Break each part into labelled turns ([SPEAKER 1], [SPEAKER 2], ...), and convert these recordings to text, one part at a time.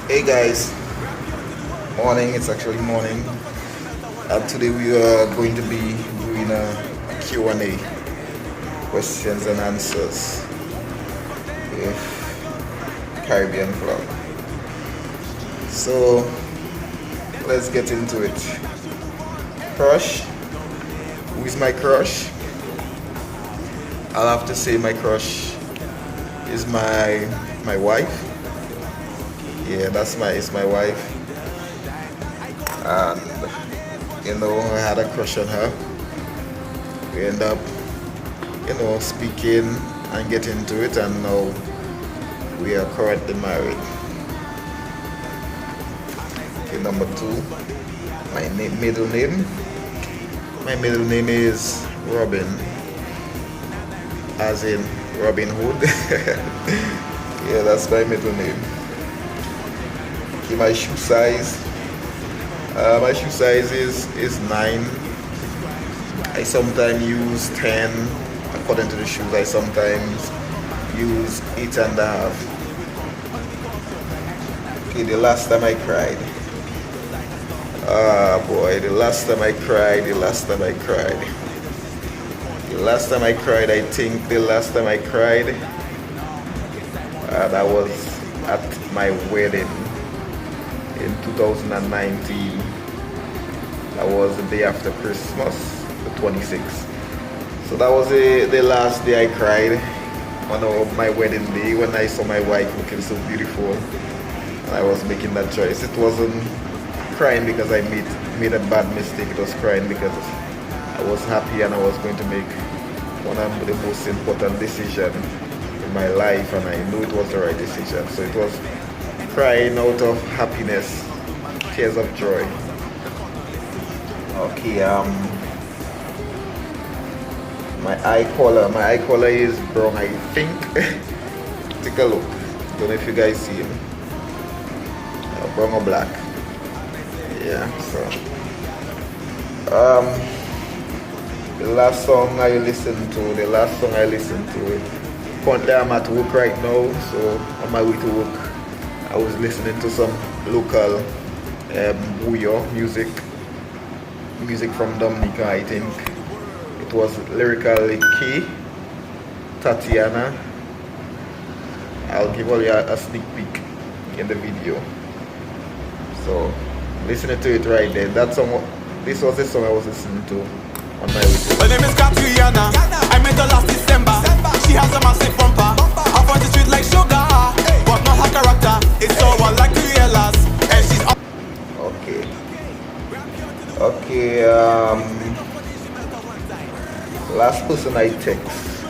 [SPEAKER 1] Hey guys, morning. It's actually morning. Today we are going to be doing a Q&A, questions and answers with Caribbean Vlog. So let's get into it. Crush? Who is my crush? I'll have to say my crush is my wife. Yeah, it's my wife. And I had a crush on her. We end up, speaking and getting into it, and now we are currently married. Okay, number two, middle name. My middle name is Robin, as in Robin Hood. Yeah, that's my middle name. Okay, my shoe size. My shoe size is 9. I sometimes use 10 according to the shoes. I sometimes use 8.5. Okay, the last time I cried. Ah boy, the last time I cried. I think the last time I cried, that was at my wedding in 2019. That was the day after Christmas, the 26th. So that was the last day I cried on my wedding day, when I saw my wife looking so beautiful and I was making that choice. It wasn't crying because I made a bad mistake. It was crying because I was happy and I was going to make one of the most important decisions in my life, and I knew it was the right decision. So it was crying out of happiness, tears of joy. Okay, my eye color is brown, I think. Take a look. Don't know if you guys see him. Brown or black. Yeah, so the last song I listened to, currently I'm at work right now, so on my way to work I was listening to some local Bouyo music from Dominica. I think it was Lyrically Key, Tatiana. I'll give all you a sneak peek in the video. So listening to it right there. This was the song I was listening to on my way to.
[SPEAKER 2] Her name is Catriana. I met her last December. She has a massive bumper. Her voice is sweet like sugar, but not her character. It's so unlike Cruella's, and she's
[SPEAKER 1] Okay, last person I text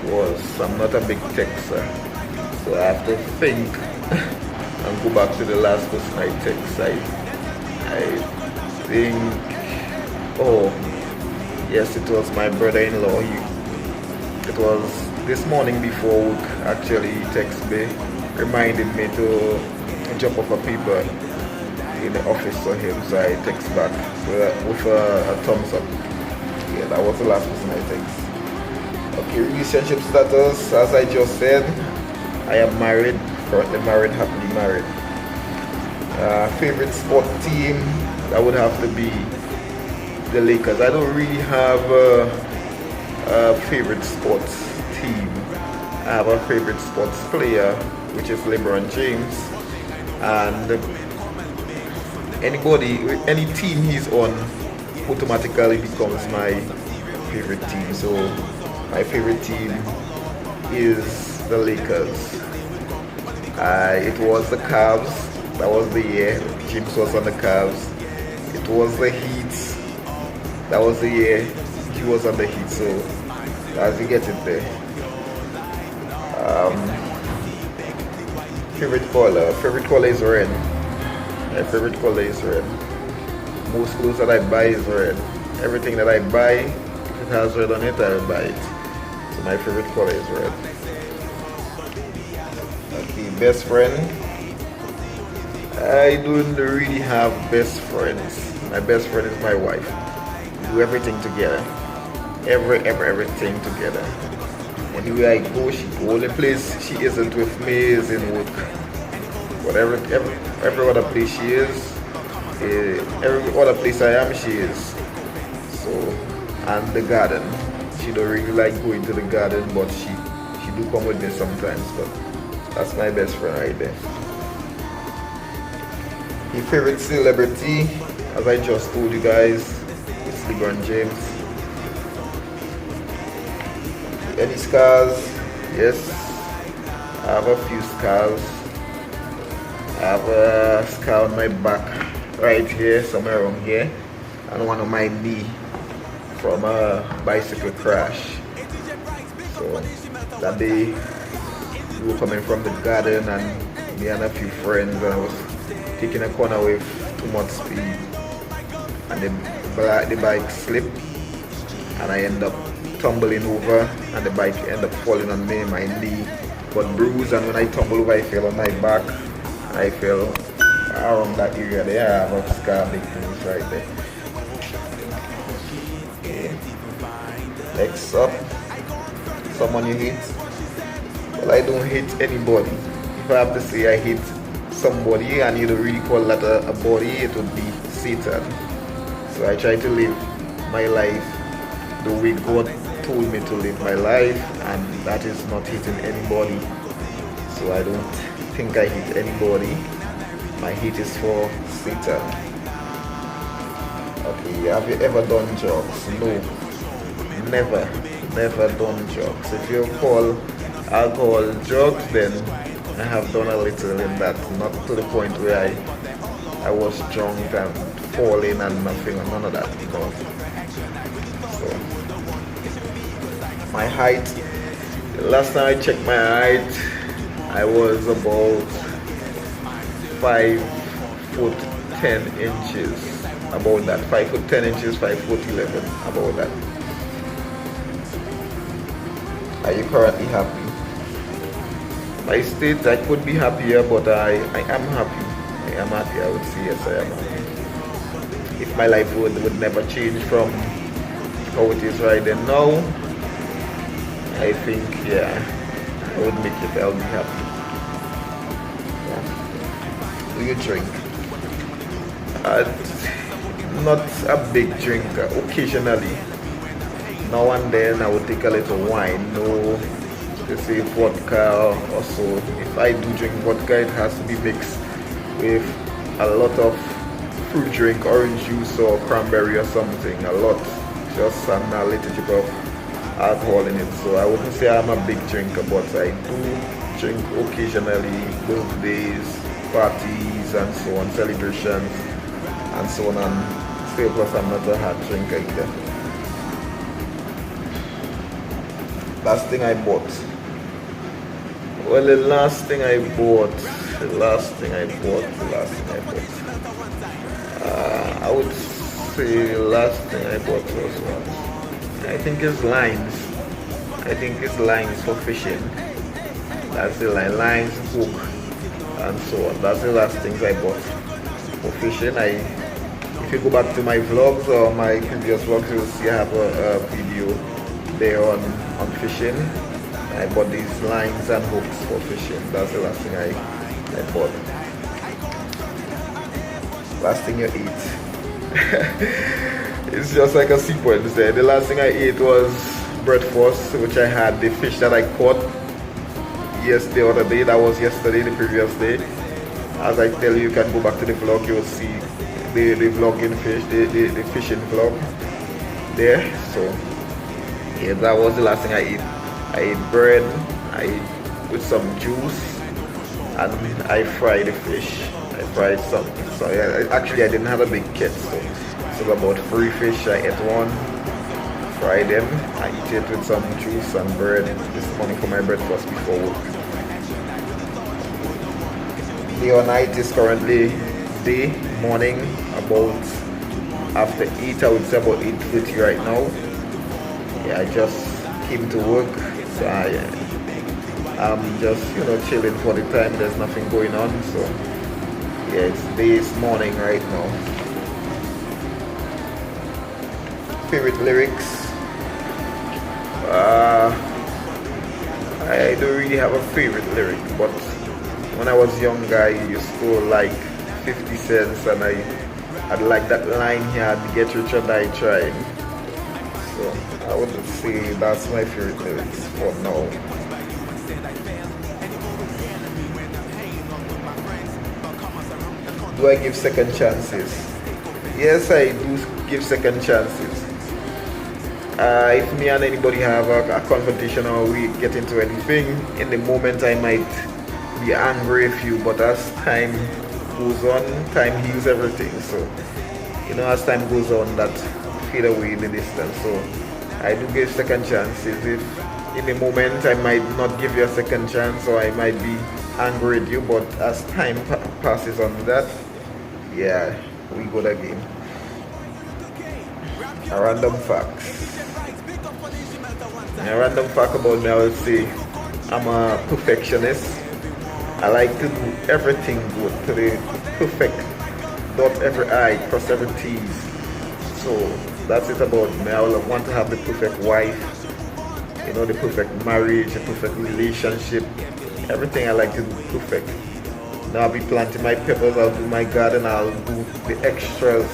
[SPEAKER 1] was, I'm not a big texter, so I have to think and go back to the last person I text. I think, oh yes, it was my brother-in-law. It was this morning before work. Actually, he texted me, reminded me to drop off a paper in the office for him, so I text back with a thumbs up. Yeah, that was the last person I text. Okay, relationship status, as I just said, I am married, currently married, happily married. Favorite sport team, that would have to be the Lakers. I don't really have a favorite sports team. I have a favorite sports player, which is LeBron James, and any team he's on automatically becomes my favorite team. So my favorite team is the Lakers. It was the Cavs. That was the year James was on the Cavs. It was the Heat. That was the year he was on the Heat. So as you get it there. Favorite color is red. My favorite color is red. Most clothes that I buy is red. Everything that I buy, if it has red on it, I will buy it. So my favorite color is red. Okay, best friend. I don't really have best friends. My best friend is my wife. We do everything together. Everything together. Anywhere I go, the only place she isn't with me is in work. But every other place she is, every other place I am, she is. So, and the garden. She don't really like going to the garden, but she do come with me sometimes. But that's my best friend right there. Your favorite celebrity, as I just told you guys, is LeBron James. Any scars? Yes, I have a few scars. I have a scar on my back right here, somewhere around here, and one on my knee from a bicycle crash. So that day we were coming from the garden, and me and a few friends, and I was taking a corner with too much speed, and the bike slipped, and I end up tumbling over, and the bike ended up falling on me. My knee got bruised, and when I tumbled over, I fell on my back. I fell around that area there. I have a scar, big bruise right there. Okay. Next up, someone you hit. Well, I don't hit anybody. If I have to say I hit somebody and you don't really call that a body, it would be Satan. So I try to live my life the way God told me to live my life, and that is not hitting anybody. So I don't think I hit anybody. My hit is for Satan. Okay, have you ever done drugs? No, never done drugs. If you call alcohol drugs, then I have done a little in that, not to the point where I was drunk and falling and nothing, none of that. No. So, my height, last time I checked my height, I was about 5'10", about that, 5'10", 5'11", about that. Are you currently happy? My state, I could be happier, but I am happy. I am happy, I would say yes, I am happy. If my life would never change from how it is right then now, I think, yeah, I would make it, I'll be happy. Yeah. Do you drink? Not a big drinker, occasionally. Now and then I would take a little wine, no, to say vodka or so. If I do drink vodka, it has to be mixed with a lot of fruit drink, orange juice or cranberry or something, a lot, just a little bit of alcohol in it. So I wouldn't say I'm a big drinker, but I do drink occasionally, birthdays, parties and so on, celebrations and so on, and still plus I'm not a hard drinker either. Last thing I bought. Well, the last thing I bought. I would say the last thing I bought was what? I think it's lines. For fishing. That's the lines, hook, and so on. That's the last things I bought for fishing. If you go back to my vlogs or my previous vlogs, you'll see I have a video there on fishing. I bought these lines and hooks for fishing. That's the last thing I bought. Last thing you eat. It's just like a sequence there. The last thing I ate was breakfast, which I had the fish that I caught the other day. That was yesterday, the previous day. As I tell you, you can go back to the vlog, you will see the vlogging fish, the fishing vlog there. So yeah, that was the last thing I ate. I ate bread, I ate with some juice, and I fried the fish. I fried some. So yeah, actually I didn't have a big kit, so about 3 fish. I ate one, fried them, I eat it with some juice and bread this morning for my breakfast before work. Day or night is currently day, morning, about after 8, I would say about 8:30 right now. Yeah, I just came to work, so I'm just chilling for the time. There's nothing going on, so yeah, it's morning right now. Favorite lyrics? I don't really have a favorite lyric, but when I was younger, I used to like 50 Cents, and I'd like that line here, "Get rich or die trying." So I would say that's my favorite lyrics for now. Do I give second chances? Yes, I do give second chances. If me and anybody have a confrontation or we get into anything, in the moment I might be angry with you, but as time goes on, time heals everything. So, as time goes on, that fade away in the distance. So, I do give second chances. If in the moment I might not give you a second chance, or I might be angry at you, but as time passes on that, yeah, we go again. A random facts. A random fact about me, I would say I'm a perfectionist. I like to do everything good, to the perfect, dot every I, cross every T's. So that's it about me. I want to have the perfect wife, the perfect marriage, the perfect relationship. Everything I like to do perfect. Now I'll be planting my peppers, I'll do my garden, I'll do the extras,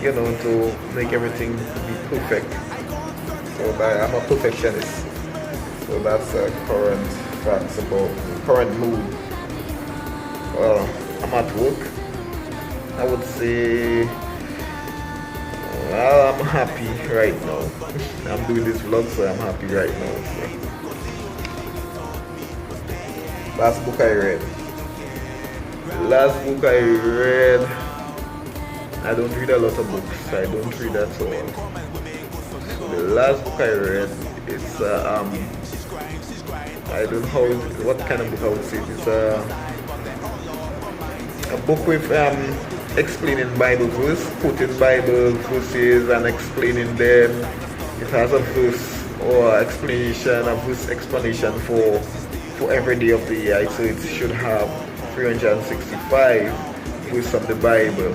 [SPEAKER 1] to make everything be perfect. So I'm a perfectionist. So that's current facts about the current mood. Well, I'm at work. I would say, well, I'm happy right now. I'm doing this vlog, so I'm happy right now. So. Last book I read. Last book I read. I don't read a lot of books. I don't read at all. The last book I read, it's I don't know what kind of book I would say. It's a book with explaining Bible verse, quoting Bible verses and explaining them. It has a verse or explanation, a verse explanation for every day of the year. So it should have 365 verses of the Bible.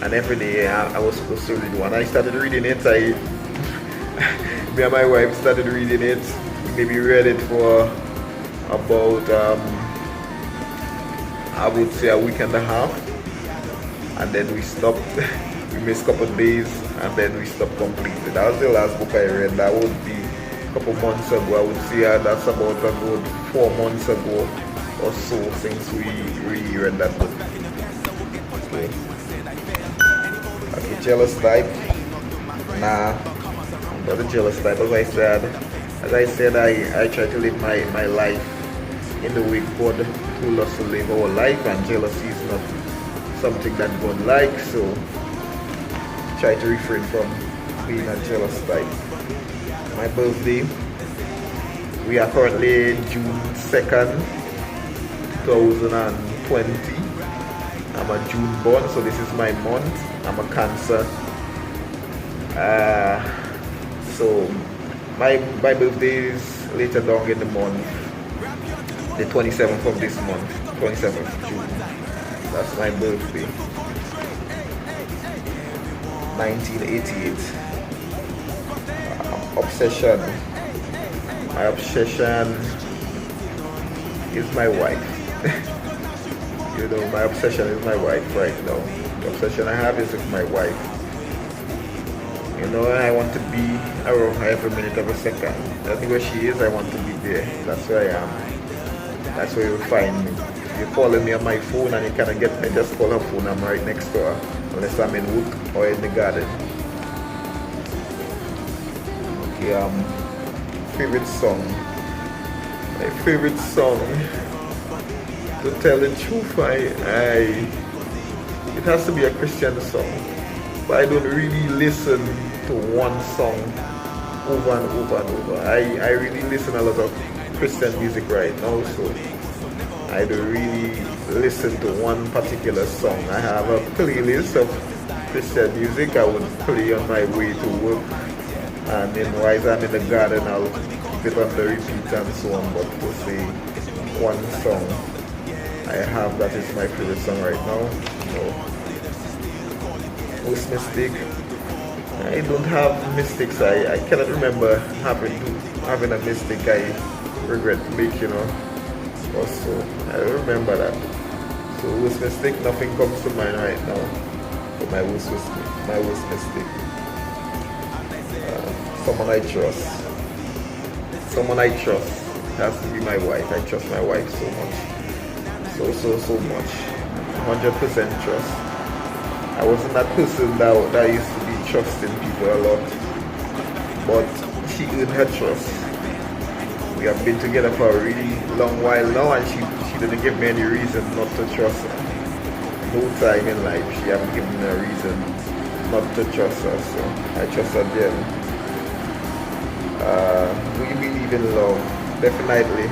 [SPEAKER 1] And every day I was supposed to read one. I started reading it. Me and my wife started reading it. Maybe read it for about I would say a week and a half, and then we stopped. We missed a couple of days, and then we stopped completely. That was the last book I read. That would be a couple months ago. I would say that's about a good 4 months ago or so since we reread that book. Okay. Okay, jealous type. Nah. The jealous type. As I said, I try to live my life in the way God told us to live our life, and jealousy is not something that God likes, so try to refrain from being a jealous type. My birthday, we are currently June 2nd, 2020. I'm a June born, so this is my month. I'm a Cancer. So my birthday is later down in the month, the 27th of this month, 27th June. That's my birthday. 1988. Obsession. My obsession is my wife. My obsession is my wife right now. The obsession I have is with my wife. I want to be around her every minute of a second. Anywhere she is, I want to be there. That's where I am. That's where you'll find me. If you're calling me on my phone and you cannot get me, just call her phone. I'm right next to her. Unless I'm in work or in the garden. Okay, favorite song. My favorite song, to tell the truth, it has to be a Christian song. But I don't really listen to one song over and over and over. I really listen a lot of Christian music right now, so I don't really listen to one particular song. I have a playlist of Christian music I would play on my way to work, and then while I'm in the garden I'll keep it on the repeat and so on. But to say one song I have that is my favorite song right now, no. Most mistake, I don't have mistakes. I cannot remember having a mistake I regret making also. I remember that. So worst mistake, nothing comes to mind right now. But my worst mistake. Someone I trust. Someone I trust has to be my wife. I trust my wife so much. So much. 100% trust. I wasn't that person that used to be trusting people a lot. But she earned her trust. We have been together for a really long while now, and she didn't give me any reason not to trust her. No time in life she haven't given me a reason not to trust her, so I trust her dearly. Do you believe in love? Definitely.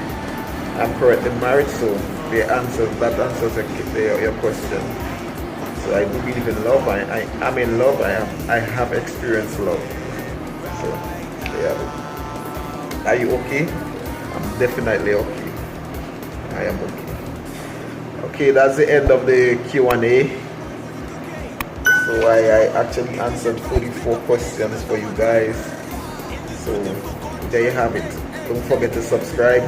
[SPEAKER 1] I'm currently married, so that answers your question. So I do believe in love. I'm in love. I have experienced love. So yeah. Are you okay? I'm definitely okay. I am okay. Okay, that's the end of the Q&A. So I actually answered 44 questions for you guys. So there you have it. Don't forget to subscribe,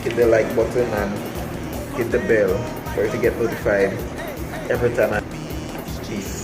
[SPEAKER 1] hit the like button, and hit the bell for you to get notified every time I release.